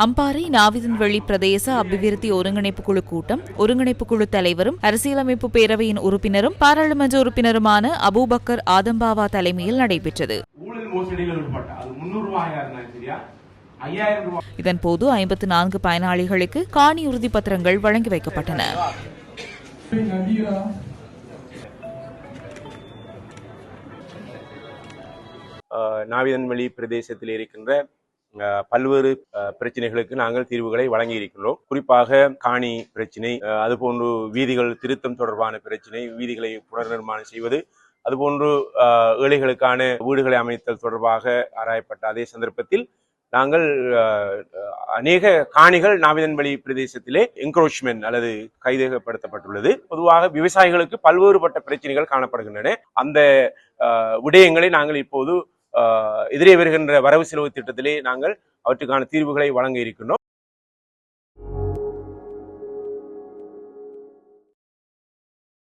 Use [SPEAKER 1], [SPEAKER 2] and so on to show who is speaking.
[SPEAKER 1] அம்பாறை நாவிதன்வெளி பிரதேச அபிவிருத்தி ஒருங்கிணைப்பு குழு கூட்டம் ஒருங்கிணைப்பு குழு தலைவரும் அரசியலமைப்பு பேரவையின் உறுப்பினரும் பாராளுமன்ற உறுப்பினருமான அபூபக்கர் ஆதம்பாவா தலைமையில் நடைபெற்றது. இதன்போது 54 பயனாளிகளுக்கு காணி உறுதி பத்திரங்கள் வழங்கி வைக்கப்பட்டன.
[SPEAKER 2] நாவிதன்வெளி பிரதேசத்தில் இருக்கின்ற பல்வேறு பிரச்சனைகளுக்கு நாங்கள் தீர்வுகளை வழங்கி இருக்கின்றோம். குறிப்பாக காணி பிரச்சினை, அதுபோன்று வீதிகள் திருத்தம் தொடர்பான பிரச்சினை, வீதிகளை புனர்நிர்மாணம் செய்வது, அதுபோன்று ஏழைகளுக்கான வீடுகளை அமைத்தல் தொடர்பாக ஆராயப்பட்ட அதே சந்தர்ப்பத்தில் நாங்கள் அநேக காணிகள் நாவிதன்வெளி பிரதேசத்திலே என்க்ரோச்மெண்ட் அல்லது கையகப்படுத்தப்பட்டுள்ளது. பொதுவாக விவசாயிகளுக்கு பல்வேறுபட்ட பிரச்சனைகள் காணப்படுகின்றன. அந்த விடயங்களை நாங்கள் இப்போது எதிரே வருகின்ற வரவு செலவு திட்டத்திலே நாங்கள் அவற்றுக்கான தீர்வுகளை வழங்க இருக்கின்றோம்.